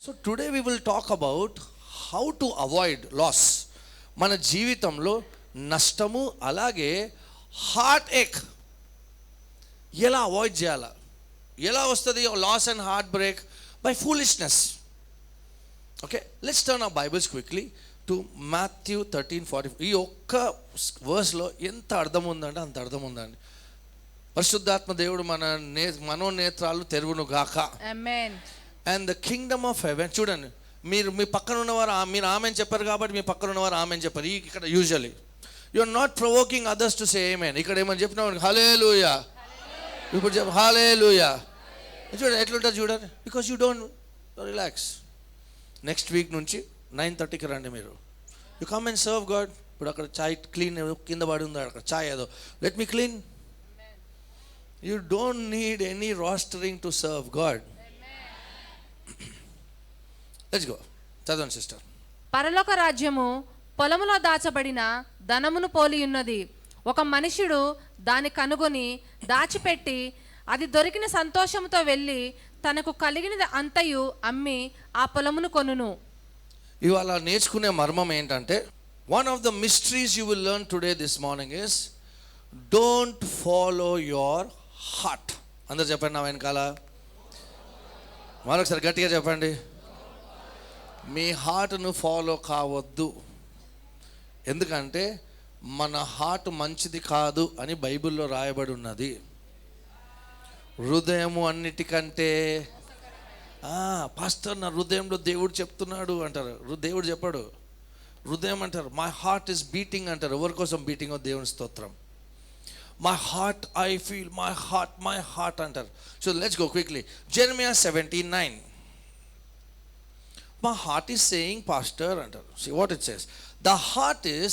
So today we will talk about how to avoid loss. మన జీవితంలో నష్టము అలాగే హార్ట్ ఏక్ ఎలా అవాయిడ్ చేయాలా, ఎలా వస్తుంది loss and heart break? By foolishness. Okay, let's turn our Bibles quickly to Matthew 13:40. ఈ ఒక్క వర్స్లో ఎంత అర్థం ఉందంటే అంత అర్థం ఉందండి. పరిశుద్ధాత్మ దేవుడు మన మనోనేత్రాలు తెరువును గాక. Amen. And the kingdom of heaven, చూడండి, మీరు మీ పక్కన ఉన్నవారు మీరు ఆమెన్ చెప్పారు కాబట్టి మీ పక్కన ఉన్నవారు ఆమెన్ చెప్పారు. ఇక్కడ usually you are not provoking others to say amen. ఇక్కడ ఏమని చెప్పినావు, హల్లెలూయా, ఇప్పుడు చెప్పు హల్లెలూయా. చూడండి ఎట్లుంటుంది చూడండి, because you don't relax. Next week నుంచి 9:30కి రండి మీరు. You come and serve God. ఇప్పుడు అక్కడ చాయ్ క్లీన్ కింద పడి ఉంది, అక్కడ చాయ్ ఏదో, let me clean. You don't need any rostering to serve God. Let's go, చదవండి సిస్టర్. పరలోక రాజ్యము పొలములో దాచబడిన ధనమును పోలి ఉన్నది. ఒక మనుషుడు దాన్ని కనుగొని దాచిపెట్టి అది దొరికిన సంతోషంతో వెళ్ళి తనకు కలిగినది అంతయు అమ్మి ఆ పొలమును కొనును. ఇవాళ నేర్చుకునే మర్మం ఏంటంటే, one of the mysteries you will learn today this morning is don't follow your heart. అందరు చెప్పండి నా వెనకాల, మరొకసారి గట్టిగా చెప్పండి. మీ హార్ట్ను ఫాలో కావద్దు. ఎందుకంటే మన హార్ట్ మంచిది కాదు అని బైబిల్లో రాయబడి ఉన్నది. హృదయము అన్నిటికంటే పాస్టర్ నా హృదయంలో దేవుడు చెప్తున్నాడు అంటారు. దేవుడు చెప్పాడు, హృదయం అంటారు. మై హార్ట్ ఈస్ బీటింగ్ అంటారు. ఎవరి కోసం బీటింగ్? దేవుని స్తోత్రం. My heart I feel, my heart అంటారు. So let's go quickly. Jeremiah 17:9. My heart is saying, pastor, అంటారు. See what it says. The heart is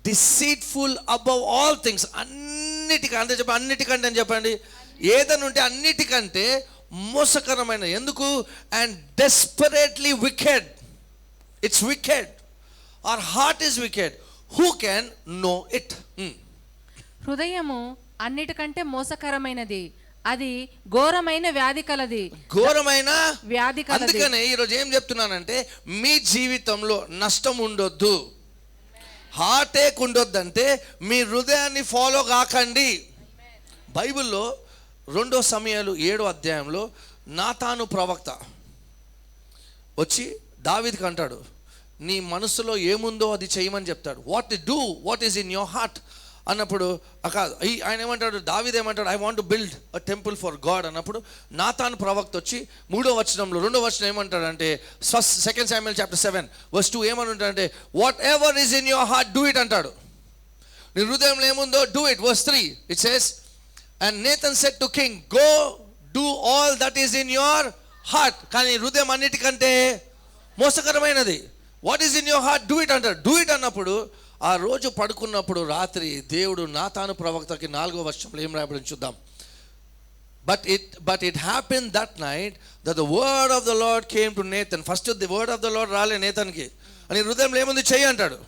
deceitful above all things. అన్నిటికంటే చెప్పండి, అన్నిటికంటే అని చెప్పండి. ఏదైనా ఉంటే అన్నిటికంటే మోసకరమైన. ఎందుకు? And desperately wicked. It's wicked. Our heart is wicked. Who can know it? హృదయము అన్నిటికంటే మోసకరమైనది, అది ఘోరమైన వ్యాధి కలది. ఘోరమైన వ్యాధి కలది. అందుకనే ఈరోజు ఏం చెప్తున్నానంటే, మీ జీవితంలో నష్టం ఉండొద్దు, హార్ట్ ఏక్ ఉండొద్దు అంటే మీ హృదయాన్ని ఫాలో కాకండి. బైబిల్లో 2 సమూయేలు 7వ అధ్యాయంలో నాతాను ప్రవక్త వచ్చి దావీదుకి అంటాడు, నీ మనసులో ఏముందో అది చేయమని చెప్తాడు. What is in your heart అన్నప్పుడు ఆయన ఏమంటాడు, దావీదు ఏమంటాడు, I want to build a temple for God అన్నప్పుడు నాతాను ప్రవక్త వచ్చి 3వ వచనంలో 2వ వచనం ఏమంటాడంటే, 2 Samuel chapter 7:2 ఏమని ఉంటాడంటే, whatever is in your heart do it అంటాడు. నీ హృదయంలో ఏముందో do it. Verse 3 it says, and Nathan said to king, go do all that is in your heart. కానీ హృదయం అన్నిటికంటే మోసకరమైనది. What is in your heart do it అంటాడు. Do it అన్నప్పుడు ఆ రోజు పడుకున్నప్పుడు రాత్రి దేవుడు నాతాను ప్రవక్తకి 4వ వచనంలో ఏం రాయబడి చూద్దాం. But it happened that night that the word of the Lord came to Nathan. First the word of the Lord రాలే నేతన్కి, అని హృదయంలో ఏముంది చెయ్యి అంటాడు.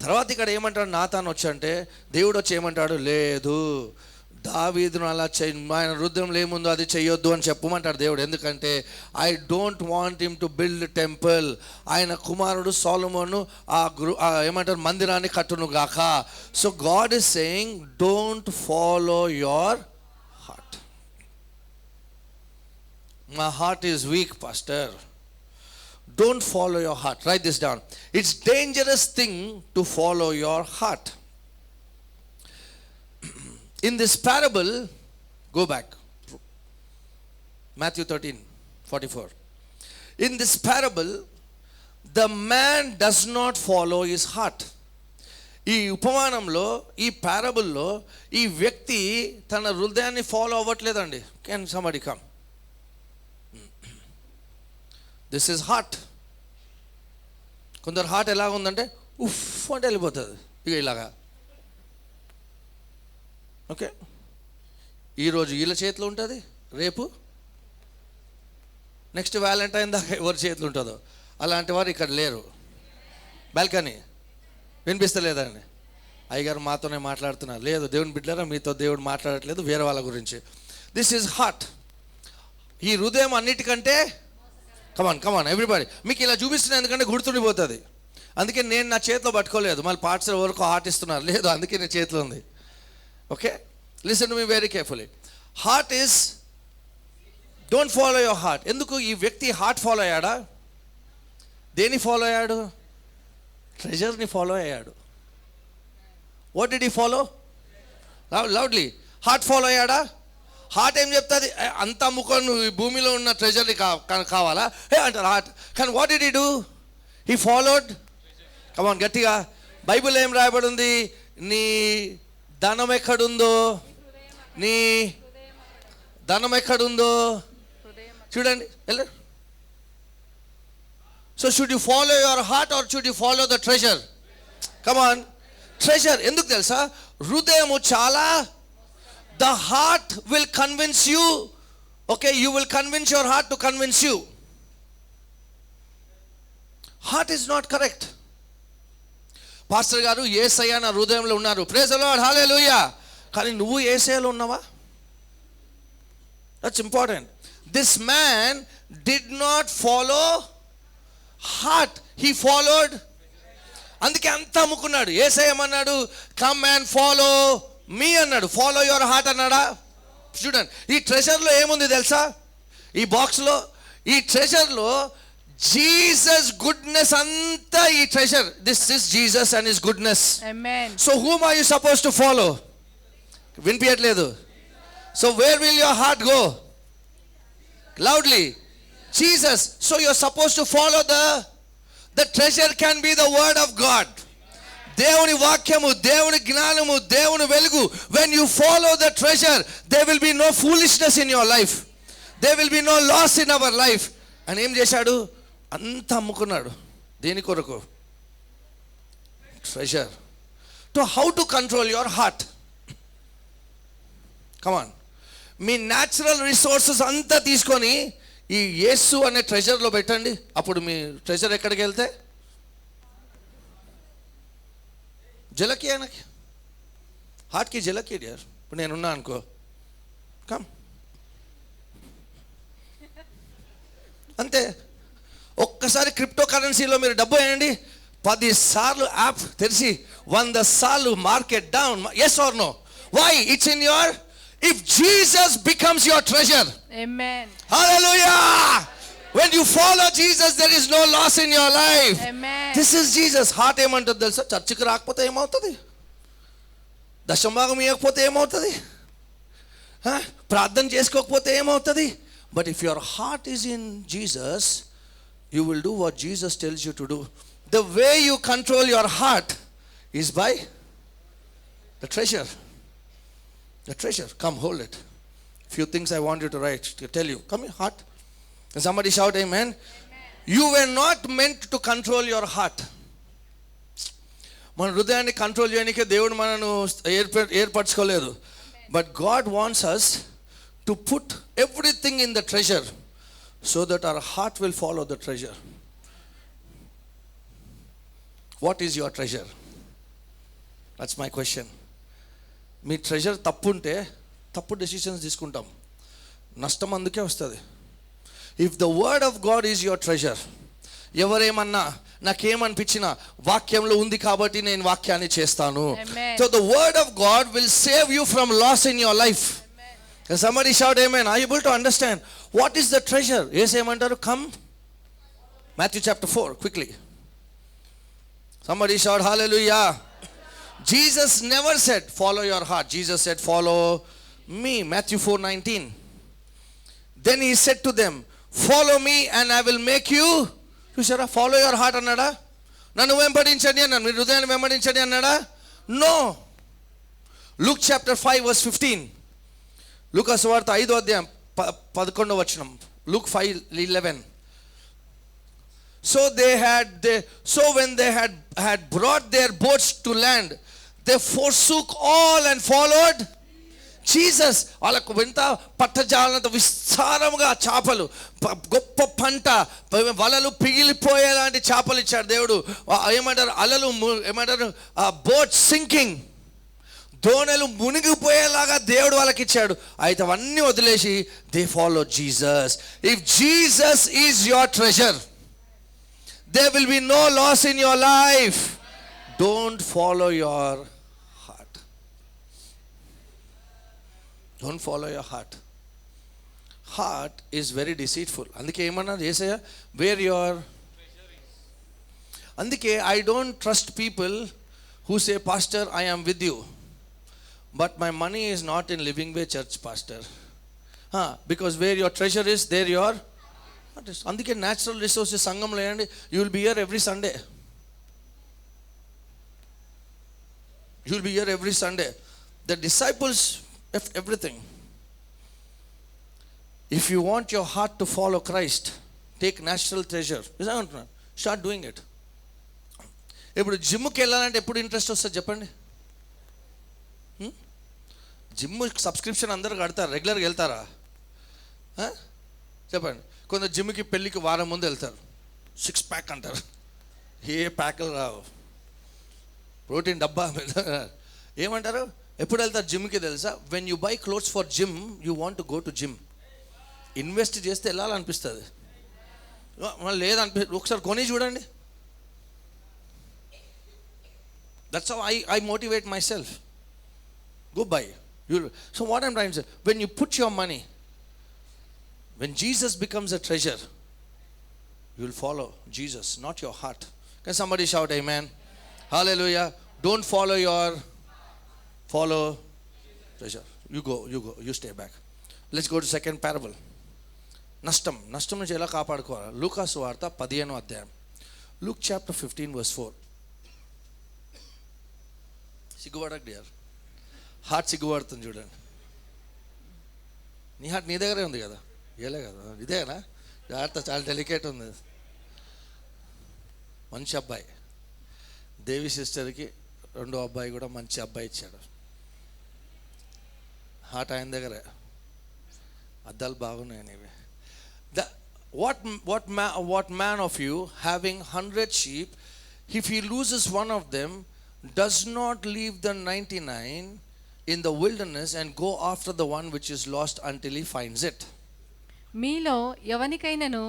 తర్వాత ఇక్కడ ఏమంటాడు, నాతాను వచ్చి అంటే దేవుడు వచ్చి ఏమంటాడు, లేదు దావీదును అలా ఆయన హృదయంలో ఏముందో అది చెయ్యొద్దు అని చెప్పమంటాడు దేవుడు. ఎందుకంటే I don't want him to build temple. ఆయన కుమారుడు సొలొమోను ఏమంటారు మందిరాన్ని కట్టును గాక. So God is saying don't follow your heart. My heart is week pastor. Don't follow your heart. Right this down. It's dangerous thing to follow your heart. In this parable, go back, Matthew 13:44. In this parable, the man does not follow his heart. ఈ ఉపమానంలో, ఈ పారబుల్లో ఈ వ్యక్తి తన హృదయాన్ని follow అవ్వట్లేదండి. Can somebody come? This is heart. కొందరు heart ఎలా ఉందంటే ఉఫ్ అంటే వెళ్ళిపోతుంది ఇక ఇలాగా. ఓకే, ఈరోజు వీళ్ళ చేతిలో ఉంటుంది, రేపు నెక్స్ట్ వ్యాలంటైన్ దాకా ఎవరి చేతిలో ఉంటుందో. అలాంటి వారు ఇక్కడ లేరు. బాల్కనీ వినిపిస్తలేదండి, అయ్యగారు మాతోనే మాట్లాడుతున్నారు. లేదు దేవుని బిడ్డలారా, మీతో దేవుడు మాట్లాడట్లేదు, వేరే వాళ్ళ గురించి. This is heart. ఈ హృదయం అన్నిటికంటే కమాన్ ఎవ్రీబడి. మీకు ఇలా చూపిస్తున్నా ఎందుకంటే గుర్తుండిపోతుంది. అందుకే నేను నా చేతిలో పట్టుకోలేదు, మళ్ళీ పార్ట్స్ వరకు హార్ట్ ఇస్తున్నారు, లేదు అందుకే నా చేతిలో ఉంది. Okay, listen to me very carefully. Heart is, don't follow your heart. ఎందుకు ఈ వ్యక్తి హార్ట్ ఫాలో అయ్యాడా? దేన్ని ఫాలో అయ్యాడు? ట్రెజర్ని ఫాలో అయ్యాడు. What did he follow? Loudly. Heart follow అయ్యాడా? హార్ట్ ఏం చెప్తుంది? అంత అమ్ముకొని నువ్వు ఈ భూమిలో ఉన్న ట్రెజర్ని కావాలా హే అంటారు హార్ట్. కానీ what did he do? He followed. Come on గట్టిగా. బైబిల్ ఏం రాయబడి ఉంది? నీ ధనం ఎక్కడుందో, నీ ధనం ఎక్కడుందో చూడండి. వెళ్ళండి. So should you follow your heart or should you follow the treasure? Come on. Treasure. ఎందుకు తెలుసా? హృదయము చాలా, the heart will convince you. Okay, you will convince your heart to convince you. Heart is not correct. Pastor గారు యేసయ్య నా హృదయంలో ఉన్నారు, praise the lord, హల్లెలూయా. కానీ నువ్వు యేసయ్యలో ఉన్నావా? That's important. This man did not follow heart, he followed. అందుకే అంతా అమ్ముకున్నాడు. యేసయ్య అన్నాడు కమ్ అండ్ ఫాలో మీ అన్నాడు, ఫాలో యువర్ హార్ట్ అన్నాడా? చూడండి, ఈ ట్రెజర్లో ఏముంది తెలుసా? ఈ బాక్స్లో, ఈ ట్రెజర్లో జీసస్ గుడ్నెస్ అంతా ఈ treasure. This is Jesus and his goodness. Amen. So whom are you suppose to follow? వినిపించట్లేదు. So where will your heart go? Loudly, Jesus. So you are suppose to follow the treasure can be the word of God. దేవుని వాక్యము, దేవుని జ్ఞానము, దేవుని వెలుగు. When you follow the treasure there will be no foolishness in your life, there will be no loss in our life. అని ఏం చేశాడు? అంత అమ్ముకున్నాడు. దేని కొరకు? Treasure. To how to control your heart? Come on. Me natural resources అంతా తీసుకొని ఈ యేసు అనే ట్రెజర్లో పెట్టండి. అప్పుడు మీ ట్రెజర్ ఎక్కడికి వెళ్తే? జలకి ఆయనకి, హార్ట్కి జలకి. డియర్, ఇప్పుడు నేనున్నా అనుకో, కమ్ అంతే. ఒక్కసారి క్రిప్టో కరెన్సీలో మీరు డబ్బు వేయండి, 10 సార్లు యాప్ తెరిచి 100 సార్లు market down. Yes or no? Why? It's in your, if Jesus becomes your treasure. Amen. Hallelujah. When you follow Jesus, there is no loss in your life. Amen. This is Jesus. Heart ఏమంటుంది తెలుసా? చర్చికి రాకపోతే ఏమవుతుంది? దశంభాగం ఇవ్వకపోతే ఏమవుతుంది? ప్రార్థన చేసుకోకపోతే ఏమవుతుంది? But if your heart is in Jesus, you will do what Jesus tells you to do. The way you control your heart is by the treasure. The treasure. Come, hold it. Few things I want you to write, to tell you. Come here, heart. Can somebody shout amen? You were not meant to control your heart. మన హృదయాన్ని control చేయడానికే దేవుడు మనను ఏర్పరచుకోలేదు. But God wants us to put everything in the treasure so that our heart will follow the treasure. What is your treasure? That's my question. మీ treasure తప్పుంటే తప్పు decisions తీసుకుంటాం, నష్టం అందుకే వస్తుంది. If the word of God is your treasure, ఎవరేమన్నా నాకేమనిపించిన వాక్యంలో ఉంది కాబట్టి నేను వాక్యాన్ని చేస్తాను. So the word of God will save you from loss in your life. Somebody shout amen. Are you able to understand what is the treasure? Yes, ఏమంటారు? Come. Matthew chapter 4 quickly. Somebody shout hallelujah. Jesus never said follow your heart. Jesus said follow me. Matthew 4:19. Then he said to them, follow me and I will make you. చూసారా? Follow your heart అన్నాడా? నన్ను వెంబడించండి అన్నాడు. మీరు హృదయాన్ని వెంబడించండి అన్నాడా? No. Luke chapter 5 verse 15. లూకా సువార్త 5వ అధ్యాయం 11వ వచనం. Luke 5:11. So when they had brought their boats to land, they forsook all and followed Jesus. వాళ్ళకు ఎంత పట్టజాలంత విస్తారముగా చేపలు, గొప్ప పంట, వలలు పిగిలిపోయేలాంటి చేపలు ఇచ్చాడు దేవుడు. ఏమంటారు? అలలు ఏమంటారు? Boat sinking. దోణలు మునిగిపోయేలాగా దేవుడు వాళ్ళకి ఇచ్చాడు. అయితే అవన్నీ వదిలేసి they follow Jesus. If Jesus is your treasure, there will be no loss in your life. Don't follow your heart. Don't follow your heart. Heart is very deceitful. అందుకే ఏమన్నా యేసయ్య where your అందుకే I don't trust people who say, pastor, I am with you, but my money is not in Living Way Church, pastor. Because where your treasure is, there your heart is. అందుకే natural resources సంఘంలో వేయండి. You will be here every Sunday. You will be here every Sunday. The disciples F everything. If you want your heart to follow Christ, take natural treasure. నిజంగా start doing it. ఇప్పుడు జిమ్కి వెళ్ళాలంటే ఎప్పుడు interest వస్తుంది చెప్పండి? Gym subscription అందరూ కడతారు, రెగ్యులర్గా వెళ్తారా చెప్పండి? కొందరు జిమ్కి పెళ్ళికి వారం ముందు వెళ్తారు, 6 ప్యాక్ అంటారు. ఏ ప్యాకులు రావు, ప్రోటీన్ డబ్బా ఏమంటారు? ఎప్పుడు వెళ్తారు జిమ్కి తెలుసా? When you by clothes for gym, you want to go to gym. Invest చేస్తే వెళ్ళాలనిపిస్తుంది, లేదనిపి ఒకసారి కొని చూడండి. That's how I motivate myself. Go buy. So what I'm trying to say, when you put your money, when Jesus becomes a treasure, you will follow Jesus, not your heart. Can somebody shout amen? Hallelujah. Don't follow follow treasure. You go, you stay back. Let's go to second parable. నష్టం నుంచి ఎలా కాపాడుకోవాలి? లూకాసు వార్త 15వ అధ్యాయం. Luke chapter 15 verse 4. సిగ్గుపడకు dear, heart సిగ్గుపడుతుంది చూడండి. నీ హార్ట్ నీ దగ్గరే ఉంది కదా, ఇయలే కదా, ఇదేనా? జాగ్రత్త, చాలా డెలికేట్ ఉంది. మంచి అబ్బాయి, దేవి సిస్టర్కి 2వ అబ్బాయి కూడా మంచి అబ్బాయి ఇచ్చాడు. హార్ట్ ఆయన దగ్గరే, అద్దాలు బాగున్నాయి ఇవి. What man of you having 100 sheep, if he loses one of them, does not leave the 99 in the wilderness and go after the one which is lost until he finds it? మీలో ఎవనికైనను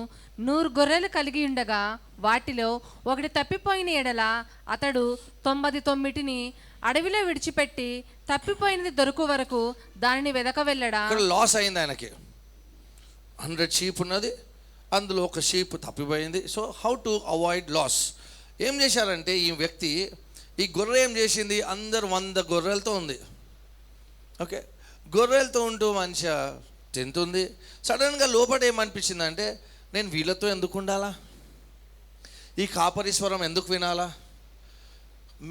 100 గొర్రెలు కలిగి ఉండగా వాటిలో ఒకటి తప్పిపోయిన ఎడల అతడు 99ని అడవిలో విడిచిపెట్టి తప్పిపోయినది దొరుకు వరకు దానిని వెదక వెళ్ళడా? ఇక్కడ లాస్ అయింది ఆయనకి. 100 షీప్ ఉన్నది, అందులో ఒక షీప్ తప్పిపోయింది. So how to avoid loss? ఏం చేశారంటే ఈ వ్యక్తి, ఈ గొర్రె ఏం చేసింది? అందరు 100 గొర్రెలతో ఉంది. ఓకే, గొర్రెలతో ఉంటూ మంచిగా తింటుంది. సడన్గా లోపల ఏమనిపించిందంటే, నేను వీళ్ళతో ఎందుకు ఉండాలా, ఈ కాపరీశ్వరం ఎందుకు వినాలా?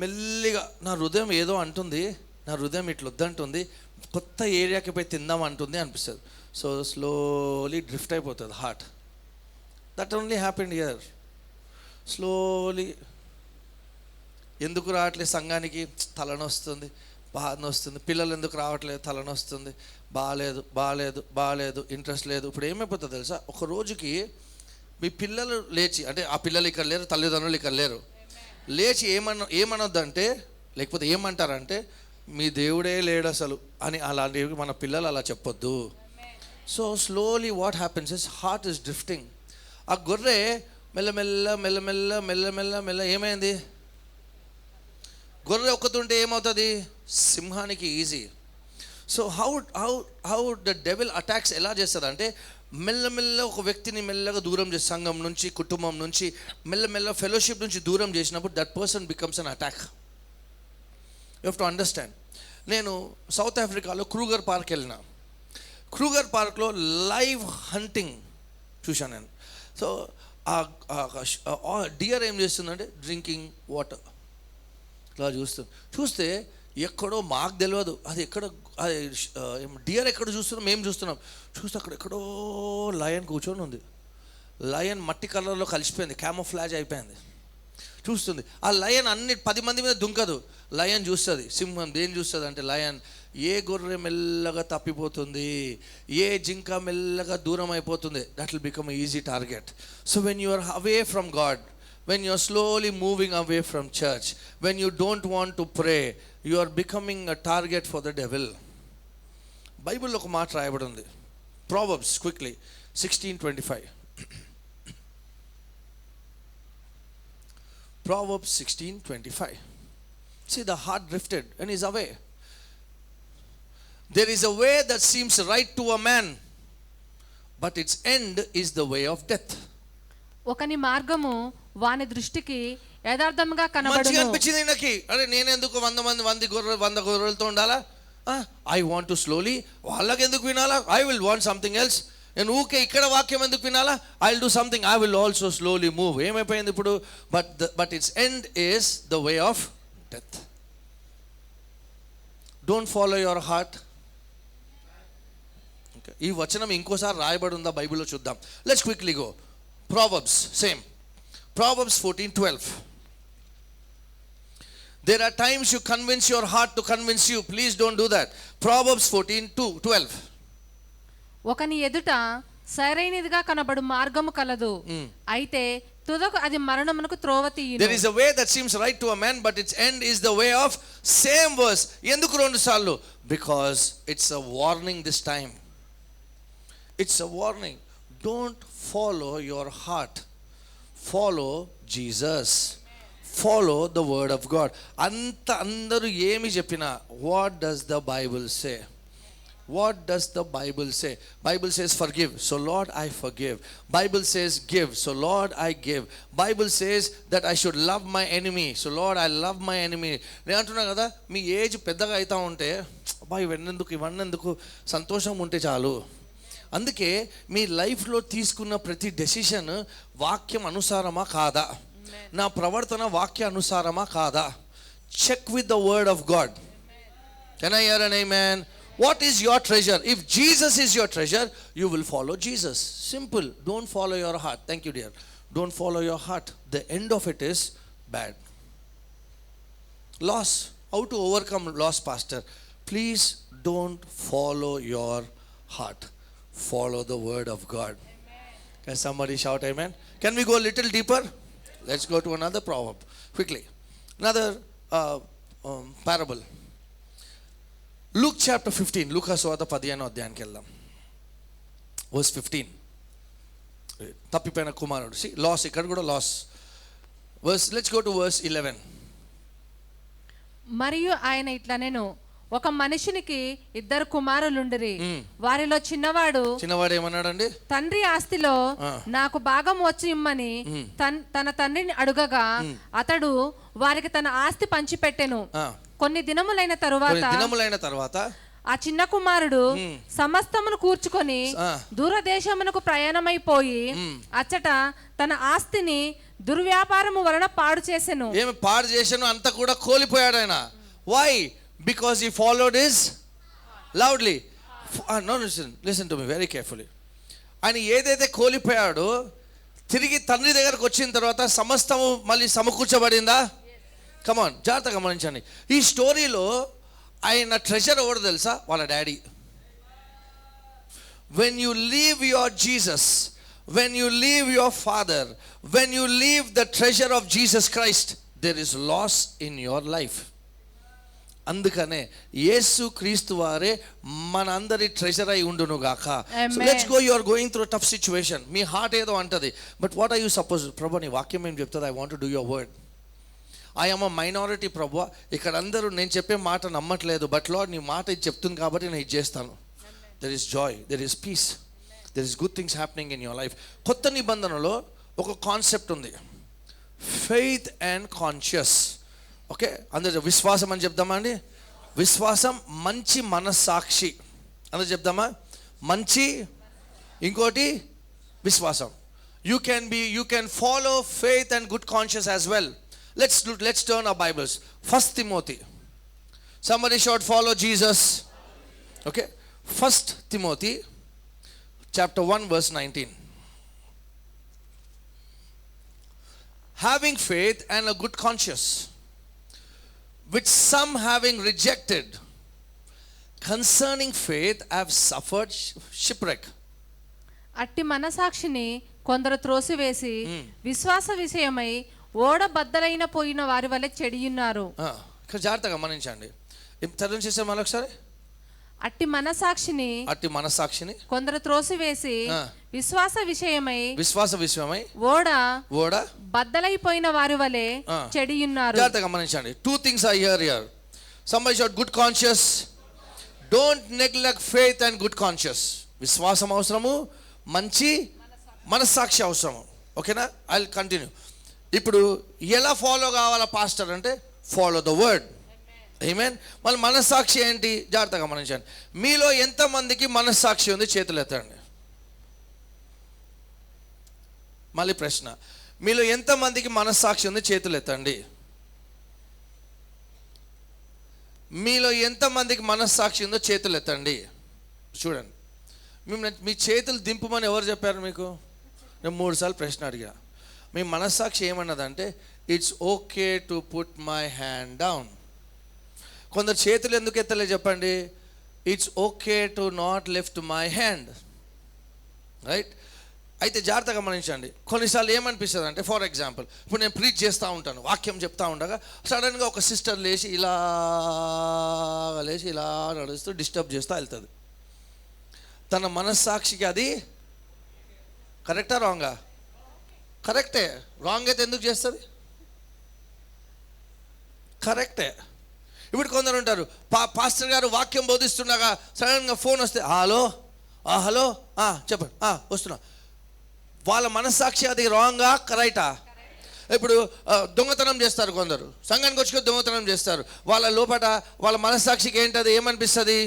మెల్లిగా నా హృదయం ఏదో అంటుంది, నా హృదయం ఇట్లా వద్దంటుంది, కొత్త ఏరియాకి పోయి తిందాం అంటుంది అనిపిస్తుంది. సో స్లోలీ డ్రిఫ్ట్ అయిపోతుంది heart. That only happened here. Slowly ఎందుకు రావట్లేదు సంఘానికి? తలనొస్తుంది, బాధ వస్తుంది. పిల్లలు ఎందుకు రావట్లేదు? తలనొస్తుంది, బాగాలేదు, ఇంట్రెస్ట్ లేదు. ఇప్పుడు ఏమైపోతుంది తెలుసా? ఒక రోజుకి మీ పిల్లలు లేచి, అంటే ఆ పిల్లలు ఇక్కడ లేరు, తల్లిదండ్రులు ఇక్కడ లేరు, లేచి ఏమనొద్దంటే, లేకపోతే ఏమంటారంటే, మీ దేవుడే లేడు అసలు అని. అలాంటివి మన పిల్లలు అలా చెప్పొద్దు. So slowly what happens is heart is drifting. ఆ గొర్రె మెల్ల ఏమైంది? గొర్రె ఒక్కతుంటే ఏమవుతుంది? సింహానికి easy. So how the devil attacks ఎలా చేస్తుంది అంటే, మెల్లమెల్ల ఒక వ్యక్తిని మెల్లగా దూరం చేసి, సంఘం నుంచి, కుటుంబం నుంచి, మెల్లమెల్ల ఫెలోషిప్ నుంచి దూరం చేసినప్పుడు that person becomes an attack. You have to understand. నేను సౌత్ ఆఫ్రికాలో క్రూగర్ పార్క్ వెళ్ళిన. క్రూగర్ పార్క్లో లైవ్ హంటింగ్ చూశాను నేను. సో డియర్ ఏం చేస్తుందంటే డ్రింకింగ్ వాటర్ ఇలా చూస్తే ఎక్కడో మాకు తెలియదు అది ఎక్కడ, అది డియర్ ఎక్కడ చూస్తున్నాం, మేము చూస్తున్నాం. చూస్తే అక్కడ ఎక్కడో లయన్ కూర్చొని ఉంది. లయన్ మట్టి కలర్లో కలిసిపోయింది, క్యామోఫ్లాజ్ అయిపోయింది. చూస్తుంది ఆ లయన్, అన్ని 10 మంది మీద దుంకదు. లయన్ చూస్తుంది, సింహం దేని చూస్తుంది అంటే, లయన్ ఏ గొర్రె మెల్లగా తప్పిపోతుంది, ఏ జింక మెల్లగా దూరం అయిపోతుంది, that will become easy target. So when you are away from God, when you are slowly moving away from church, when you don't want to pray, you are becoming a target for the devil. బైబిల్లో ఒక మాట రాయబడి ఉంది, Proverbs, quickly, 16:25. Proverbs 16:25. See, the heart drifted and is away. There is a way that seems right to a man, but its end is the way of death. ఒకని మార్గము వాని దృష్టికి యథార్థముగా మంచిగా కనబడును. అనిపించింది నాకు, అరే నేను ఎందుకు 100 గొర్రెలతో ఉండాలా, ఐ వాంట్ టు స్లోలీ, వాళ్ళకి ఎందుకు వినాలా, I will want something else. నేను ఊకే ఇక్కడ వాక్యం ఎందుకు వినాలా, I will do something, I will also slowly move. ఏమైపోయింది ఇప్పుడు, but it's end is the way of death. Don't follow your heart. ఈ వచనం ఇంకోసారి రాయబడి ఉందా బైబిల్లో చూద్దాం. Let's quickly go. Proverbs, same. Proverbs 14:12. There are times you convince your heart to convince you. Please don't do that. Proverbs 14:12. ఒకని ఎదుట సరైనదిగా కనబడు మార్గము కలదు, అయితే తుదకు అది మరణమునకు త్రోవ తీయును. There is a way that seems right to a man, but its end is the way of, same verse. ఎందుకు రెండు సార్లు? Because it's a warning this time. It's a warning. Don't follow your heart. Follow Jesus. Follow the word of God. అందరూ ఏమి చెప్పినా, what does the Bible say? What does the Bible say? Bible says forgive, so Lord I forgive. Bible says give, so Lord I give. Bible says that I should love my enemy, so Lord I love my enemy. నేను అంటున్నా కదా, మీ age పెద్దగా అవుతా ఉంటే అబ్బా ఇవన్నెందుకు సంతోషం ఉంటే చాలు. అందుకే మీ లైఫ్లో తీసుకున్న ప్రతి డెసిషన్ వాక్యం అనుసారమా కాదా, నా ప్రవర్తన వాక్య అనుసారమా కాదా, check with the word of God. Can I hear an amen? What is your treasure? If Jesus is your treasure, you will follow Jesus. Simple. Don't follow your heart. Thank you, dear. Don't follow your heart. The end of it is bad. Loss. How to overcome loss, pastor? Please don't follow your heart. Follow the word of God. Amen. Can somebody shout amen? Can we go a little deeper? Let's go to another proverb quickly. Another parable. Luke chapter 15. Luka suvarta 15వ అధ్యాయానికి వెళ్దాం. Verse 15. తప్పిపోయిన కుమారుడు. See, loss, ఇక్కడ కూడా loss. Let's go to verse 11. మరియు ఆయన ఇట్లనెను, ఒక మనిషినికి 2 కుమారులుండిరి. వారిలో చిన్నవాడు ఏమన్నాడండి? తండ్రి ఆస్తిలో నాకు భాగం వచ్చి ఇమ్మని తన తండ్రిని అడుగగా అతడు వారికి తన ఆస్తి పంచిపెట్టెను. కొన్ని దినములైన తరువాత ఆ చిన్న కుమారుడు సమస్తమును కూర్చుకొని దూరదేశమునకు ప్రయాణమైపోయి అచ్చట తన ఆస్తిని దుర్వ్యాపారము వలన పాడు చేసెను. ఏమి పాడు చేసెను? అంతా కూడా కోల్పోయాడు ఆయన. Why? Because he followed his loudly. No, listen to me very carefully. ఆయన ఏదైతే కోల్పోయాడో తిరిగి తండ్రి దగ్గరకు వచ్చిన తర్వాత సమస్తము మళ్ళీ సమకూర్చబడిందా? కమాన్, జాగ్రత్తగా గమనించండి. ఈ స్టోరీలో ఆయన ట్రెజర్ ఎవరు తెలుసా? వాళ్ళ daddy. When you leave your Jesus, when you leave your father, when you leave the treasure of Jesus Christ, there is loss in your life. అందుకనే యేసు క్రీస్తు వారే మనందరి ట్రెజర్ అయి ఉండును గాక. So let's go. You are going through tough situation. మీ heart ఏదో అంటది, but what are you suppose? ప్రభు నీ వాక్యం ఏం చెప్తుంది? I want to do your word. I am a minority ప్రభు, ఇక్కడ అందరూ నేను చెప్పే మాట నమ్మట్లేదు, బట్ లార్డ్ నీ మాట ఇది చెప్తుంది కాబట్టి నేను ఇది చేస్తాను. There is Joy, there is piece, there is good things happening in your life. కొత్త నిబంధనలో ఒక కాన్సెప్ట్ ఉంది, ఫెయిత్ అండ్ కాన్షియస్. ఓకే, అందరూ విశ్వాసం అని చెప్దామా అండి? విశ్వాసం, మంచి మనస్సాక్షి అందరూ చెప్దామా? మంచి, ఇంకోటి విశ్వాసం. You can follow faith and good conscious as well. Let's turn our Bibles. 1 Timothy. Somebody should follow Jesus. Okay. 1 Timothy chapter 1 verse 19. Having faith and a good conscience, which some having rejected, concerning faith have suffered shipwreck. అట్టి మనసాక్షిని కొందరు త్రోసివేసి విశ్వాస విషయమై ఓడ బద్దలైన పోయిన వారి వలె చెడియున్నారు. జాగ్రత్తగా గమనించండి. చదువు చేసారు మళ్ళీ ఒకసారి. అట్టి మనస్సాక్షిని కొందరు త్రోసివేసి విశ్వాస విషయమై ఓడ బద్దలైపోయిన వారి వలె చెడియున్నారు. జాగ్రత్తగా గమనించండి. 2 things are here. Somebody should good conscience. Don't neglect faith and good conscience. విశ్వాసం అవసరము, మంచి మనస్సాక్షి అవసరము. ఓకేనా? I will continue. ఇప్పుడు ఎలా ఫాలో కావాలా పాస్టర్ అంటే ఫాలో ద వర్డ్. ఆమేన్. మళ్ళీ మనస్సాక్షి ఏంటి? జాగ్రత్తగా గమనించండి. మీలో ఎంతమందికి మనస్సాక్షి ఉంది? చేతులు ఎత్తండి. మళ్ళీ ప్రశ్న, మీలో ఎంతమందికి మనస్సాక్షి ఉంది? చేతులు ఎత్తండి. మీలో ఎంతమందికి మనస్సాక్షి ఉందో చేతులు ఎత్తండి. చూడండి, మీ చేతులు దింపమని ఎవరు చెప్పారు మీకు? నేను 3 సార్లు ప్రశ్న అడిగా. మీ మనస్సాక్షి ఏమన్నదంటే it's okay to put my hand down. కొందరు చేతులు ఎందుకు ఎత్తలే చెప్పండి? It's okay to not lift my hand. Right? అయితే జాగ్రత్తగా గమనించండి. కొన్నిసార్లు ఏమనిపిస్తుంది అంటే, ఫర్ ఎగ్జాంపుల్ ఇప్పుడు నేను ప్రీచ్ చేస్తూ ఉంటాను, వాక్యం చెప్తా ఉండగా సడన్గా ఒక సిస్టర్ లేచి ఇలా నడుస్తూ డిస్టర్బ్ చేస్తూ వెళ్తుంది. తన మనస్సాక్షికి అది కరెక్టా రాంగా? కరెక్టే. రాంగ్ అయితే ఎందుకు చేస్తుంది? కరెక్టే. ఇప్పుడు కొందరు ఉంటారు, పాస్టర్ గారు వాక్యం బోధిస్తుండగా సడన్గా ఫోన్ వస్తే హలో చెప్పండి వస్తున్నా. వాళ్ళ మనస్సాక్షి అది రాంగా రైటా? ఇప్పుడు దొంగతనం చేస్తారు కొందరు, సంఘానికి వచ్చి దొంగతనం చేస్తారు. వాళ్ళ లోపల వాళ్ళ మనస్సాక్షికి ఏంటది? ఏమనిపిస్తుంది?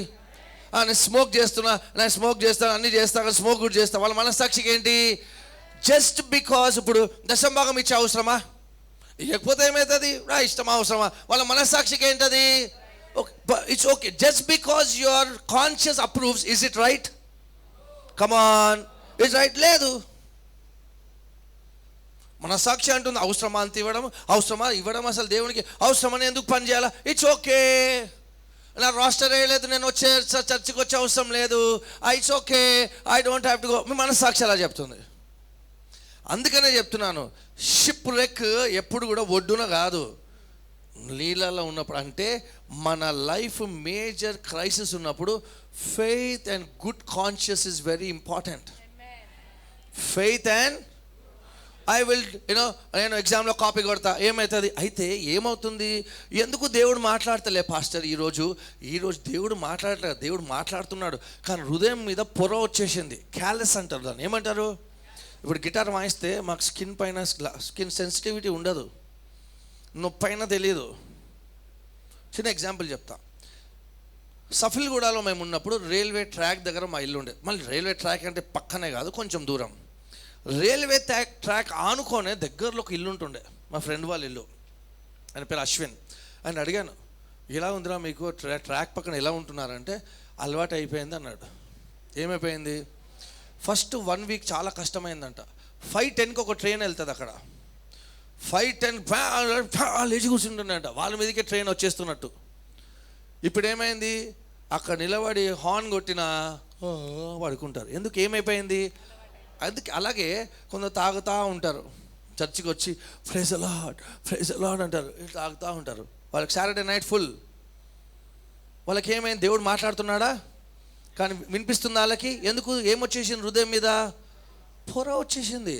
నేను స్మోక్ చేస్తాను అన్నీ చేస్తాను, స్మోక్ కూడా చేస్తాను. వాళ్ళ మనస్సాక్షికి ఏంటి? జస్ట్ బికాజ్ ఇప్పుడు దశంభాగం ఇచ్చే అవసరమా? ఇవ్వకపోతే ఏమవుతుంది? ఇష్టమా అవసరమా? వాళ్ళ మనస్సాక్షికి ఏంటది? It's okay just because your conscious approves. Is it right? Come on, it's right? లేదు. మనస్సాక్షి అంటుంది అవసరమా అంత ఇవ్వడం? ఇవ్వడం అసలు దేవునికి అవసరమని ఎందుకు పని చేయాలా? It's okay. నా రాస్టర్ వేయలేదు, నేను చర్చికి వచ్చే అవసరం లేదు, it's okay, I don't have to go. మీ మనస్సాక్షి అలా చెప్తుంది. అందుకనే చెప్తున్నాను, షిప్ రెక్ ఎప్పుడు కూడా ఒడ్డున కాదు, నీళ్ళలో ఉన్నప్పుడు. అంటే మన లైఫ్ మేజర్ క్రైసిస్ ఉన్నప్పుడు faith and good conscious is very important. Faith and నేను ఎగ్జామ్లో కాపీ కొడతా, ఏమవుతుంది? అయితే ఏమవుతుంది? ఎందుకు దేవుడు మాట్లాడతలే పాస్టర్ ఈరోజు దేవుడు మాట్లాడలే. దేవుడు మాట్లాడుతున్నాడు కానీ హృదయం మీద పొర వచ్చేసింది. క్యాలెస్ అంటారు దాన్ని. ఏమంటారు? ఇప్పుడు గిటార్ వాయిస్తే మాకు స్కిన్ సెన్సిటివిటీ ఉండదు, నొప్పైనా తెలియదు. చిన్న ఎగ్జాంపుల్ చెప్తా. సఫిల్గూడలో మేము ఉన్నప్పుడు రైల్వే ట్రాక్ దగ్గర మా ఇల్లు ఉండేది. మళ్ళీ రైల్వే ట్రాక్ అంటే పక్కనే కాదు, కొంచెం దూరం. రైల్వే ట్రాక్ ఆనుకోనే దగ్గరలో ఒక ఇల్లు ఉంటుండే, మా ఫ్రెండ్ వాళ్ళ ఇల్లు. ఆయన పేరు అశ్విన్. ఆయన అడిగాను, ఎలా ఉందిరా మీకు ట్రాక్ పక్కన ఎలా ఉంటున్నారంటే, అలవాటు అయిపోయింది అన్నాడు. ఏమైపోయింది? ఫస్ట్ 1 వీక్ చాలా కష్టమైందంట. 5:10కి ఒక ట్రైన్ వెళ్తుంది అక్కడ. 5:10 లేచి కూర్చుంటున్నాడంట, వాళ్ళ మీదకే ట్రైన్ వచ్చేస్తున్నట్టు. ఇప్పుడు ఏమైంది? అక్కడ నిలబడి హార్న్ కొట్టినా పడుకుంటారు. ఎందుకు? ఏమైపోయింది? అందుకే అలాగే కొందరు తాగుతూ ఉంటారు, చర్చికి వచ్చి ప్రైజ్ అలాడ్ అంటారు, తాగుతూ ఉంటారు. వాళ్ళకి సాటర్డే నైట్ ఫుల్. వాళ్ళకి ఏమైంది? దేవుడు మాట్లాడుతున్నాడా కానీ వినిపిస్తుంది వాళ్ళకి. ఎందుకు? ఏమొచ్చేసింది? హృదయం మీద పొర వచ్చేసింది.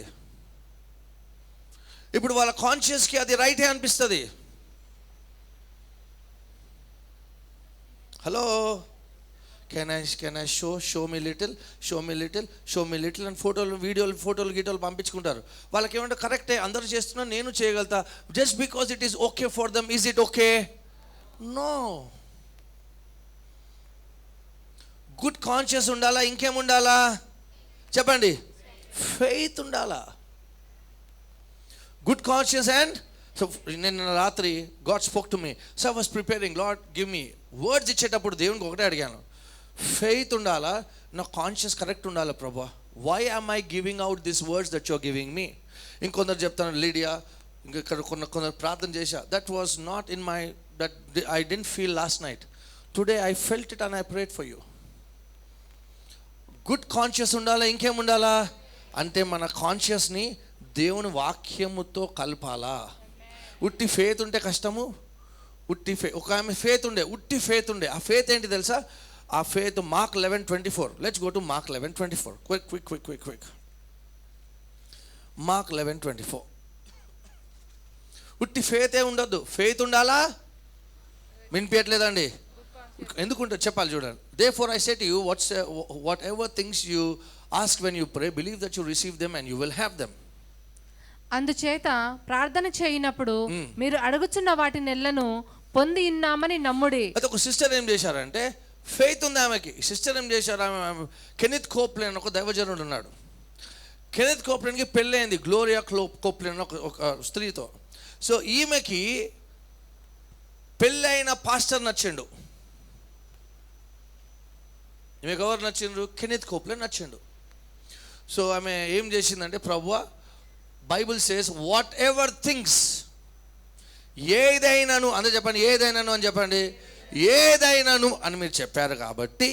ఇప్పుడు వాళ్ళ కాన్షియస్కి అది రైటే అనిపిస్తుంది. Hello, can I show me little అని ఫోటోలు గీటోలు పంపించుకుంటారు. వాళ్ళకి ఏమంటే కరెక్టే, అందరూ చేస్తున్నా నేను చేయగలుగుతా. Just because it is okay for them. Is it okay? No. Good conscious ఉండాలా, ఇంకేముండాలా చెప్పండి? ఫెయిత్ ఉండాలా. గుడ్ కాన్షియస్ అండ్ సో నిన్న రాత్రి God spoke to me. So I was preparing, lord give me words. ఇచ్చేటప్పుడు దేవునికి ఒకటే అడిగాను, ఫెయిత్ ఉండాలా, నా కాన్షియస్ కరెక్ట్ ఉండాలా ప్రభా. Why am I giving out this words that you're giving me? ఇంకొందరు చెప్తాను, లీడియా ఇంకా ఇక్కడ కొందరు ప్రార్థన చేశా, that was not in my that I didn't feel last night, today I felt it and I prayed for you. Good conscious ఉండాలా, ఇంకేముండాలా అంటే మన కాన్షియస్ని దేవుని వాక్యముతో కలపాలా. ఉట్టి ఫెయిత్ ఉంటే కష్టము, ఉట్టి ఒక ఆమె ఫేత్ ఉండే, ఉట్టి ఫేత్ ఉండే. ఆ ఫేత్ ఏంటి తెలుసా? ఆ faith mark 11:24. Let's go to mark 11:24. Quick. Mark 11:24. ఉట్టి ఫేతే ఉండొద్దు, ఫేత్ ఉండాలా? వినిపించట్లేదండి? ఎందుకుంటే చెప్పాలి చూడండి. Therefore I say to you, whatever things you ask when you pray, believe that you receive them and you will have them. అందుచేత ప్రార్థన చేయనప్పుడు మీరు అడుగుచున్న వాటి నెలను పొంది ఉన్నామని నమ్ముడి. అయితే ఒక సిస్టర్ ఏం చేశారంటే, ఫెయిత్ ఉంది ఆమెకి. సిస్టర్ ఏం చేశారు, ఆమె కెనెత్ కోప్లేన్ ఒక దైవజనుడు ఉన్నాడు. కెనెత్ కోప్లేన్కి పెళ్ళైంది, గ్లోరియా కోప్లేన్ ఒక స్త్రీతో. సో ఈమెకి పెళ్ళైన పాస్టర్ నచ్చిండు. ఈమెకు ఎవరు నచ్చిండ్రు? కెనెత్ కోప్లేన్ నచ్చిండు. సో ఆమె ఏం చేసిందంటే, ప్రభువా, Bible says whatever things, ఏదైనాను అంటే చెప్పండి, ఏదైనాను అని చెప్పండి, ఏదైనాను అని మీరు చెప్పారు కాబట్టి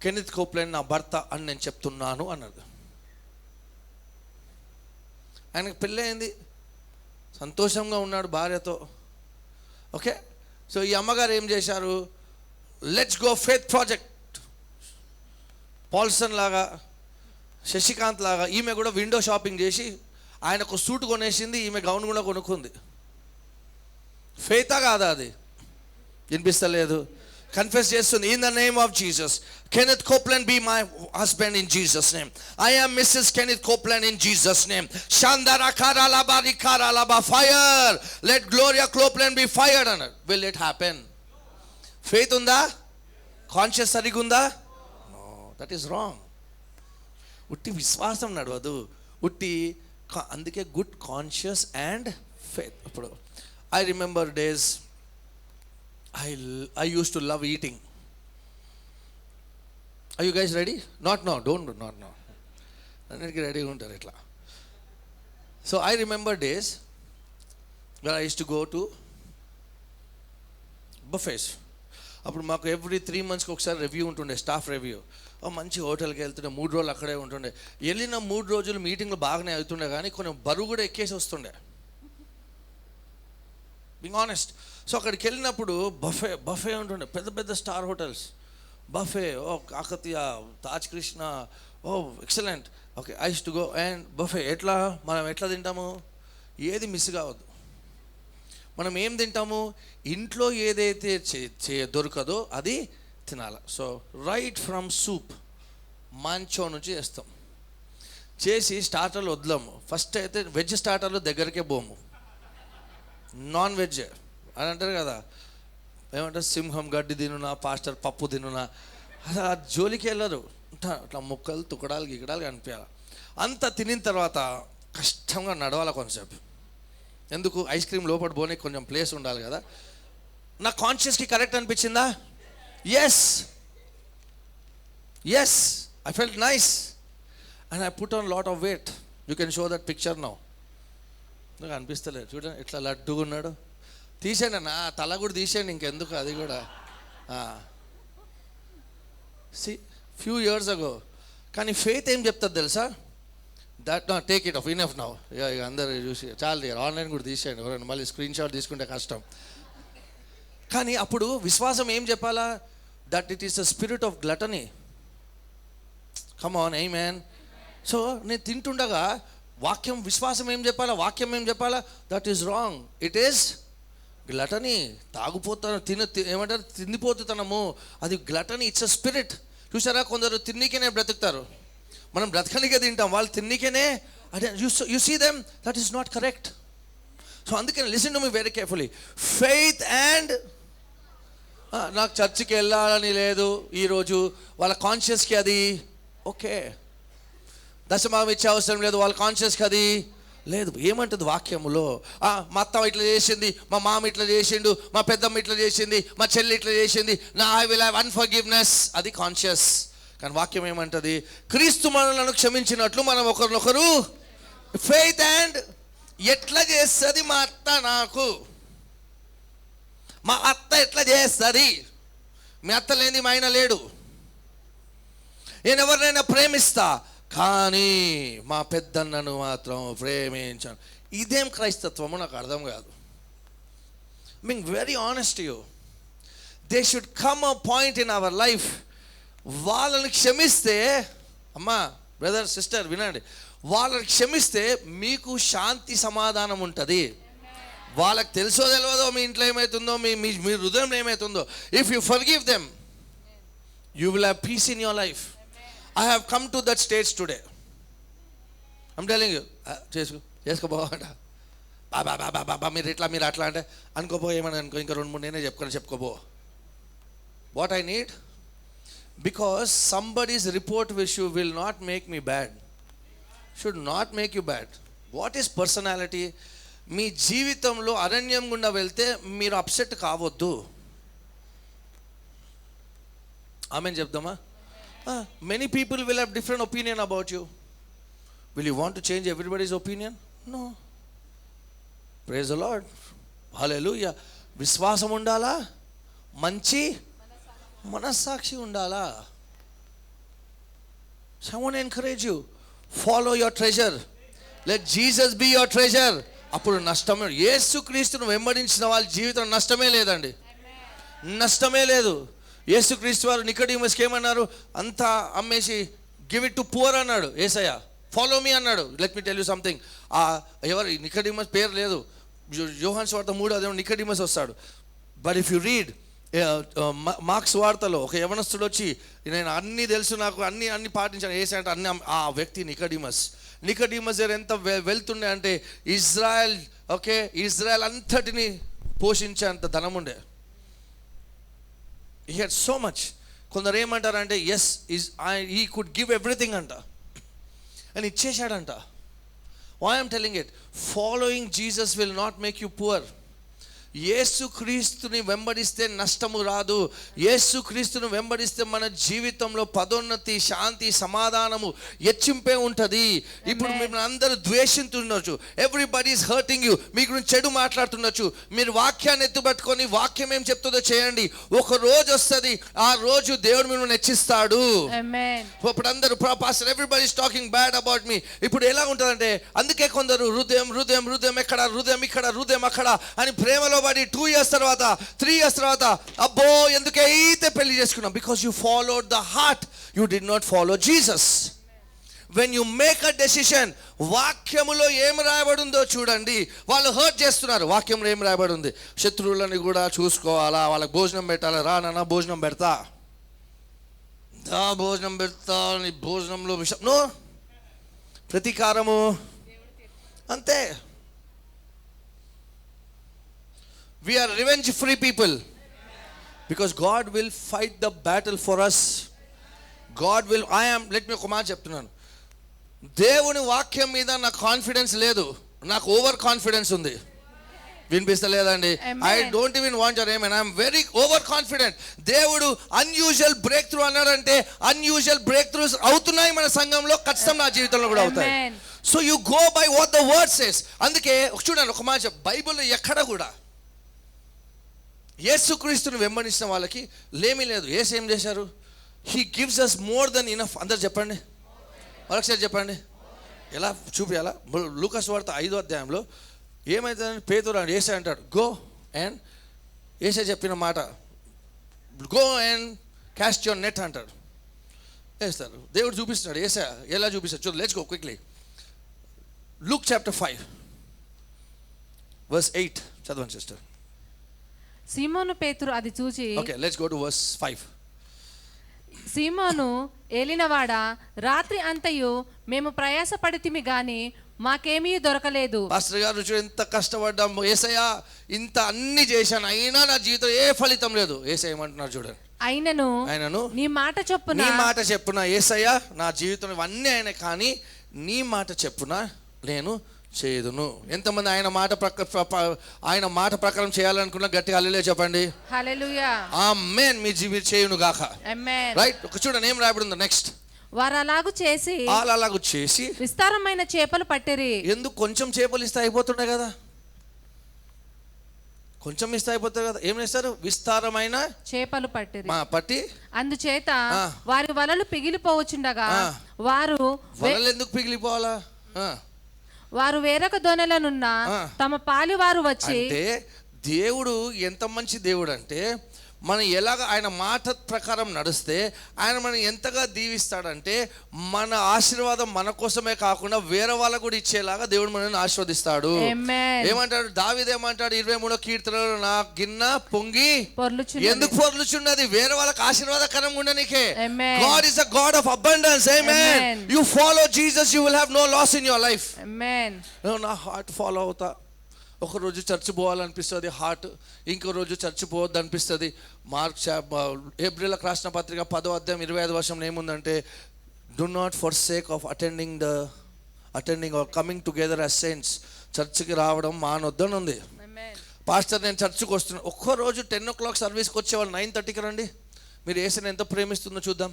కెనెత్ కోప్లేన్ నా భర్త అని నేను చెప్తున్నాను అన్నాడు. ఆయనకు పెళ్ళయింది, సంతోషంగా ఉన్నాడు భార్యతో. ఓకే, సో ఈ అమ్మగారు ఏం చేశారు, let's go faith project. Paulson లాగా, శశికాంత్ లాగా ఈమె కూడా విండో షాపింగ్ చేసి ఆయనకు సూట్ కొనేసింది, ఈమె గౌన్ కూడా కొనుక్కుంది. ఫెయితా కాదా అది? వినిపిస్తలేదు. కన్ఫెస్ చేస్తుంది, in the name of Jesus, Kenneth Copeland be my husband in Jesus name. I am Mrs Kenneth Copeland in Jesus name. షాందారా కారాలాబా రికారాలాబా fire, let Gloria Copeland be fired అన్నాడు. Will it happen? ఫెయిత్ ఉందా? Conscious సరిగా ఉందా? No, that is wrong. ఉట్టి విశ్వాసం నడవదు, ఉట్టి అందుకే గుడ్ కాన్షియస్ అండ్ ఫెయిత్. ఇప్పుడు I remember days I used to love eating. Are you guys ready? Not now. Not now. అన్నిటికీ రెడీగా ఉంటారు ఇట్లా. So I remember days where I used to go to buffets. అప్పుడు మాకు every 3 monthsకి ఒకసారి review ఉంటుండే, staff review. మంచి హోటల్కి వెళ్తుండే, 3 రోజులు అక్కడే ఉంటుండే. వెళ్ళిన 3 రోజులు మీటింగ్లు బాగానే అవుతుండే, కానీ కొంచెం బరువు కూడా ఎక్కేసి వస్తుండే, బీయింగ్ ఆనెస్ట్. సో అక్కడికి వెళ్ళినప్పుడు బఫే ఉంటుండే, పెద్ద పెద్ద star hotels buffet. Kakatiya, Taj Krishna, excellent. Okay, I use to go and buffet. మనం ఎట్లా తింటాము? ఏది మిస్ కావద్దు. మనం ఏం తింటాము? ఇంట్లో ఏదైతే దొరకదో అది తినాలి. సో రైట్ ఫ్రమ్ సూప్, మంచో నుంచి చేస్తాం. చేసి స్టార్టర్లు వదలము. ఫస్ట్ అయితే వెజ్ స్టార్టర్లు దగ్గరికే పోము, నాన్ వెజ్ అని అంటారు కదా, ఏమంటారు, సింహం గడ్డి తినునా, పాస్టర్ పప్పు తినునా, అసలు ఆ జోలికి వెళ్ళరు. అట్లా ముక్కలు తుకడాలు గికడాలు కనిపించాలి. అంత తినిన తర్వాత కష్టంగా నడవాలి కొంచెంసేపు. ఎందుకు? ఐస్ క్రీమ్ లోపల పోనీ కొంచెం ప్లేస్ ఉండాలి కదా. నా కాన్షియస్కి కరెక్ట్ అనిపించిందా? Yes, I felt nice and I put on lot of weight. You can show that picture now. నాకు అనిపిస్తలేదు, చూడండి ఎట్లా లడ్డుగా ఉన్నాడు. తీసేయండి నా తల కూడా తీసేయండి, ఇంకెందుకు అది కూడా. Few years ago. కానీ ఫెయిత్ ఏం చెప్తుంది తెలుసా? That no, take it off, enough now. ఇక అందరూ చూసి చాలు, ఆన్లైన్ కూడా తీసేయండి, ఎవరైనా మళ్ళీ స్క్రీన్ షాట్ తీసుకుంటే కష్టం. కానీ అప్పుడు విశ్వాసం ఏం చెప్పాలా? That it is the spirit of gluttony. Come on, amen. సో నేను తింటుండగా వాక్యం, విశ్వాసం ఏం చెప్పాలా? వాక్యం ఏం చెప్పాలా? That is wrong, it is gluttony. తాగుపోతాను, ఏమంటారు, తిండిపోతున్నాము, అది గ్లటనీ, ఇట్స్ అ స్పిరిట్. చూసారా, కొందరు తిన్నికేనే బ్రతుకుతారు, మనం బ్రతకనికే తింటాం, వాళ్ళు తిన్నికేనే. అదే you see them, that is not correct. So అందుకని listen to me very carefully. Faith and, నాకు చర్చికి వెళ్ళాలని లేదు ఈరోజు, వాళ్ళ కాన్షియస్కి అది ఓకే. దశమాం ఇచ్చే అవసరం లేదు, వాళ్ళ కాన్షియస్కి అది లేదు. ఏమంటుంది వాక్యములో? మా అత్త ఇట్లా చేసింది, మా మామ ఇట్లా చేసిండు, మా పెద్దమ్మ ఇట్లా చేసింది, మా చెల్లి ఇట్లా చేసింది, నా ఐ విల్ హ్యావ్ అన్ఫర్గివ్నెస్, అది కాన్షియస్. కానీ వాక్యం ఏమంటుంది? క్రీస్తు మనలను క్షమించినట్లు మనం ఒకరినొకరు. ఫెయిత్ అండ్, ఎట్లా చేస్తుంది మా అత్త నాకు, మా అత్త ఎట్లా చేస్తుంది, మీ అత్త లేని మా ఆయన లేడు, నేను ఎవరినైనా ప్రేమిస్తా కానీ మా పెద్దన్నను మాత్రం ప్రేమించాను. ఇదేం క్రైస్తత్వమో నాకు అర్థం కాదు. being very honest to you. There should come a point in our life, వాళ్ళని క్షమిస్తే, అమ్మా బ్రదర్ సిస్టర్ వినండి, వాళ్ళని క్షమిస్తే మీకు శాంతి సమాధానం ఉంటుంది. వాళ్ళకి తెలుసో తెలియదో మీ ఇంట్లో ఏమవుతుందో, మీ హృదయంలో ఏమవుతుందో. If you forgive them, you will have peace in your life. I have come to that stage today. I'm telling you, చేసుకోబోట బాబా మీరు అట్లా అంటే అనుకోపో, ఏమని అనుకో, ఇంకా 2-3 నేనే చెప్పుకోబో. What I need, because somebody's report which you will not make me bad, should not make you bad. What is personality? మీ జీవితంలో అరణ్యం గుండా వెళ్తే మీరు అప్సెట్ కావద్దు. Amen చెప్దామా? Many people will have different opinion about you. Will you want to change everybody's opinion? No. Praise the Lord. Hallelujah. విశ్వాసం ఉండాలా, మంచి మనస్సాక్షి ఉండాలా. Someone encourage you, follow your treasure, let Jesus be your treasure. అప్పుడు నష్టమే. యేసుక్రీస్తును వెంబడించిన వాళ్ళ జీవితం నష్టమే లేదండి, నష్టమే లేదు. యేసుక్రీస్తు వారు నికోడిమస్కి ఏమన్నారు? అంతా అమ్మేసి గివ్ ఇట్ టు పూర్ అన్నాడు యేసయ్య. ఫాలో మీ అన్నాడు. Let me tell you something. ఎవరు నికోడిమస్ పేరు లేదు, యోహాను సువార్త 3వ అధ్యాయం నికోడిమస్ వస్తాడు. But if you read marks వార్తలో ఒక యవనస్తుడు వచ్చి, నేను అన్నీ తెలుసు, నాకు అన్ని పాటించాను యేసయ్య అంటే, అన్ని ఆ వ్యక్తి నికోడిమస్ ఎంత వెళ్తుండే అంటే ఇజ్రాయెల్ అంతటిని పోషించేంత ధనం ఉండే. He had so much. కొందరు ఏమంటారంటే హీ కుడ్ గివ్ ఎవ్రీథింగ్ అంట, అని ఇచ్చేశాడంట. Why I'm telling it, following Jesus will not make you poor. యేసుక్రీస్తుని వెంబడిస్తే నష్టము రాదు. యేసుక్రీస్తుని వెంబడిస్తే మన జీవితంలో పదోన్నతి, శాంతి, సమాధానము, హెచ్చింపే ఉంటుంది. ఇప్పుడు మిమ్మల్ని అందరూ ద్వేషిస్తుండొచ్చు, ఎవ్రీబడి ఈస్ హర్టింగ్ యూ, మీ గురించి చెడు మాట్లాడుతుండొచ్చు. మీరు వాక్యాన్ని ఎత్తుపట్టుకొని వాక్యం ఏం చెప్తుందో చేయండి. ఒక రోజు వస్తుంది, ఆ రోజు దేవుడు మిమ్మల్ని హెచ్చిస్తాడు. ఇప్పుడు అందరూ pastor everybody is talking bad about me. ఇప్పుడు ఎలా ఉంటుందంటే, అందుకే కొందరు హృదయం ఎక్కడ, హృదయం ఇక్కడ, హృదయం అక్కడ అని ప్రేమలో పడి 2 years తర్వాత 3 years తర్వాత అబ్బో ఎందుకైతే పెళ్లి చేసుకున్నాం. Because you followed the heart, you did not follow Jesus. When you make a decision, వాక్యములో ఏం రాయబడిందో చూడండి. వాళ్ళు హర్ట్ చేస్తున్నారు, వాక్యంలో ఏం రాయబడి ఉంది? శత్రువులని కూడా చూసుకోవాలా, వాళ్ళకి భోజనం పెట్టాలా. రా నాన్న భోజనం పెడతా, భోజనం పెడతా, నీ భోజనంలో విషం నో, ప్రతీకారము అంతే. We are revenge free people, because God will fight the battle for us. God will, let me ఒక మాట చెప్తున్నాను, దేవుని వాక్యం మీద నాకు కాన్ఫిడెన్స్ లేదు, నాకు ఓవర్ కాన్ఫిడెన్స్ ఉంది. వినిపిస్తలేదండి? I don't even want your amen. I'm very over confident. దేవుడు అన్యూజువల్ బ్రేక్ త్రూ అన్నాడంటే అన్యూజువల్ బ్రేక్ త్రూస్ అవుతున్నాయి మన సంఘంలో, ఖచ్చితంగా నా జీవితంలో కూడా అవుతాయి. So you go by what the word says. అందుకే చూడండి ఒక మాట, బైబిల్లో ఎక్కడ కూడా యేసుక్రీస్తుని వెంబడించిన వాళ్ళకి లేమీ లేదు. యేసు ఏం చేశారు? He gives us more than enough. అందరు చెప్పండి, ఒకసారి చెప్పండి. ఎలా చూపించాలా? లూకాసు వార్త 5వ అధ్యాయంలో ఏమైతుందని పేతురు అని యేసే అంటాడు, గో అండ్, యేసే చెప్పిన మాట, go and caste your net అంటాడు. వేస్తారు. దేవుడు చూపిస్తున్నాడు. యేసే ఎలా చూపిస్తాడు చూడు. Let's go quickly. Luke chapter 5 verse 8 చదవండి సిస్టర్. సీమోను పేతురు అది చూచి, okay let's go to verse 5. సీమోను ఏలినవాడా, రాత్రి అంతయు మేము ప్రయాసపడితిమి గాని మాకేమీ దొరకలేదు. పాస్టర్ గారు చూడు ఎంత కష్టపడ్డాం యేసయ్యా, ఇంత అన్ని చేశాను అయినా నా జీవితం ఏ ఫలితం లేదు. యేసయ్య ఏమంటున్నారు చూడండి, ఆయనను నీ మాట చెప్పున యేసయ్యా, నా జీవితం ఇవన్నీ ఆయన, కానీ నీ మాట చెప్పున నేను చేయదును. ఎంతమంది ఆయన మాట ప్రకారం చేయాలనుకున్నా గట్టిగా హల్లెలూయా చెప్పండి. హల్లెలూయా. ఆమేన్. మీ జీవితం చేయును గాక. ఆమేన్. రైట్. ఒక చూడండి ఏం రాయబడిందో నెక్స్ట్. వారు అలాగు చేసి విస్తారమైన చేపలు పట్టిరి. ఎందుకు? కొంచెం చేపలు ఇస్తే అయిపోతుండే కదా, కొంచెం ఇస్తే అయిపోతుంది కదా. ఏం చేస్తారు? విస్తారమైన చేపలు పట్టి అందుచేత వారి వలలు పిగిలిపోవచ్చుండగా వలలు ఎందుకు వారు వేరొక దొనెలనున్న తమ పాలి వారు వచ్చి, అంటే దేవుడు ఎంత మంచి దేవుడు అంటే, మనం ఎలాగ ఆయన మాట ప్రకారం నడిస్తే ఆయన మనం ఎంతగా దీవిస్తాడంటే, మన ఆశీర్వాదం మన కోసమే కాకుండా వేరే వాళ్ళకు కూడా ఇచ్చేలాగా దేవుడు మనల్ని ఆశీర్వదిస్తాడు. ఏమంటాడు దావీదు, ఏమంటాడు 23వ కీర్తనలో, నా గిన్నె పొంగి ఎందుకు పొర్లుచున్నది, వేరే వాళ్ళకి ఆశీర్వాదకరంగా ఉండనికే. God is a God of abundance. Amen. You follow Jesus, you will have no loss in your life. Amen. నా హార్ట్ ఫాలో అవుతా, ఒక రోజు చర్చ్ పోవాలనిపిస్తుంది హార్ట్, ఇంకో రోజు చర్చ్ పోవద్దు అనిపిస్తుంది. ఏప్రిల్కి రాసిన పత్రిక 10వ అధ్యాయం 25వ వచనంలో ఏముందంటే, do not forsake of attending or coming together as saints. చర్చ్కి రావడం మానొద్దని ఉంది. పాస్టర్ నేను చర్చ్కి వస్తున్నాను, ఒక్కరోజు 10 o'clock సర్వీస్కి వచ్చేవాళ్ళు 9:30కి రండి. మీరు ఏసైనా ఎంత ప్రేమిస్తుందో చూద్దాం.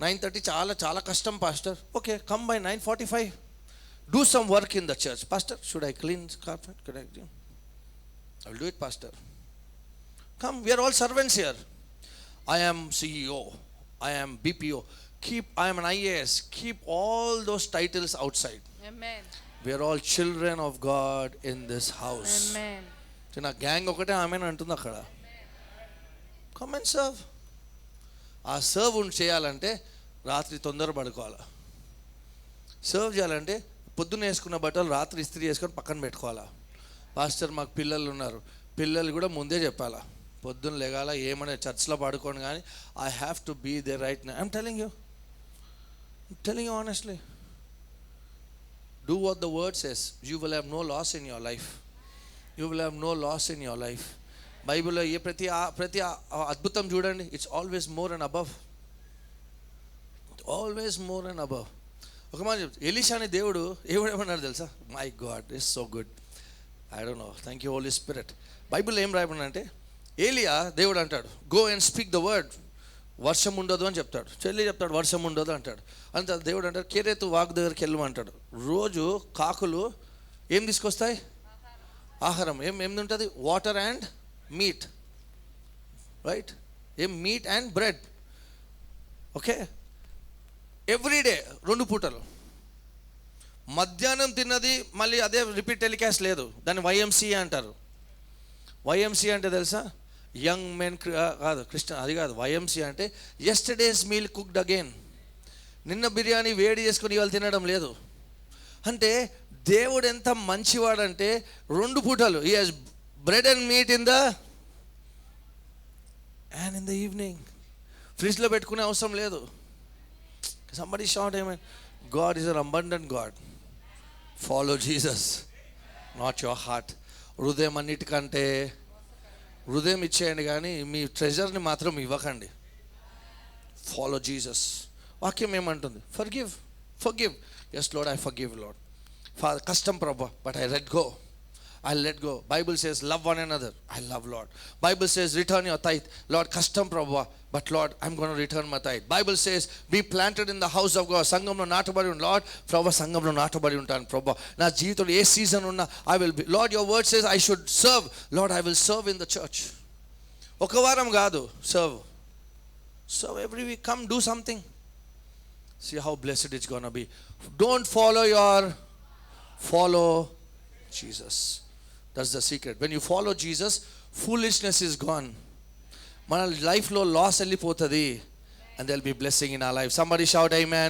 9:30 చాలా చాలా కష్టం pastor. Okay, come by 9:45. Do some work in the church. Pastor, should I clean the carpet? Could I do? I will do it, Pastor. Come, we are all servants here. I am CEO. I am BPO. I am an IAS. Keep all those titles outside. Amen. We are all children of God in this house. Amen. చిన్న gang ఒకటే ఆమె అంటుంది అక్కడ. Come and serve. ఆ serve చేయాలంటే రాత్రి తొందర పడుకోవాలి. సర్వ్ చేయాలంటే పొద్దున్న వేసుకున్న బట్టలు రాత్రి ఇస్త్రీ చేసుకొని పక్కన పెట్టుకోవాలా. పాస్టర్ మాకు పిల్లలు ఉన్నారు, పిల్లలు కూడా ముందే చెప్పాలా, పొద్దున్న లేగాల ఏమన్నా చర్చ్లో పడుకోండి కానీ I have to be there right now. I'm telling you honestly, do what the word says, you will have no loss in your life. You will have no loss in your life. బైబిల్లో ప్రతి అద్భుతం చూడండి, it's always more and above. Always more and above. ఒక మాట చెప్తా, Elisha అనే దేవుడు ఏమన్నాడు తెలుసా? My God is so good. I don't know, thank you Holy Spirit. బైబిల్లో ఏం రాయబడిందంటే, ఏలియా దేవుడు అంటాడు go and speak the word, వర్షం ఉండదు అని చెప్తాడు. చెప్తాడు వర్షం ఉండదు అంటాడు. అంత దేవుడు అంటాడు కేరేతు వాగు దగ్గరికి వెళ్ళమంటాడు. రోజు కాకులు ఏం తీసుకొస్తాయి? ఆహారం. ఏమి ఉంటుంది? Water and meet, right? Meet and bread. Okay, everyday 2 పూటలు. మధ్యాహ్నం తిన్నది మళ్ళీ అదే రిపీట్ టెలికాస్ట్ లేదు. దాన్ని YMCA అంటారు. YMCA అంటే తెలుసా? యంగ్ మెన్ కాదు, క్రిస్టియన్ అది కాదు. YMCA అంటే యెస్టర్డేస్ మీల్ కుక్డ్ అగైన్. నిన్న బిర్యానీ వేడి చేసుకొని ఇవాళ తినడం లేదు. అంటే దేవుడు ఎంత మంచివాడంటే 2 పూటలు he has bread and meet in the evening. ఫ్రిడ్జ్లో పెట్టుకునే అవసరం లేదు. Somebody shout amen. God is an abundant God. Follow Jesus, not your heart. హృదయం అన్నిటికంటే హృదయం ఇచ్చేయండి కానీ మీ ట్రెజర్ని మాత్రం ఇవ్వకండి. Follow Jesus. వాక్యం ఏమంటుంది? Forgive. Yes Lord, I forgive Lord. కష్టం ప్రభా, but I let go. Bible says love one another. I love Lord. Bible says return your tithe. Lord, కష్టం ప్రభా, but Lord, I'm going to return my tithe. Bible says be planted in the house of God. సంఘంలో నాటబడి ఉండు. Lord, ప్రభా సంఘంలో నాటబడి ఉంటాను ప్రభా. నా జీవితంలో ఏ సీజన్ ఉన్నా I will be. Lord, your word says I should serve. Lord, I will serve in the church. ఒక వారం కాదు, serve every week. Come do something. See how blessed it's going to be. Don't follow Jesus. That's the secret. When you follow Jesus, foolishness is gone. మన లైఫ్లో loss వెళ్ళిపోతుంది, and there'll be blessing in our life. Somebody shout amen.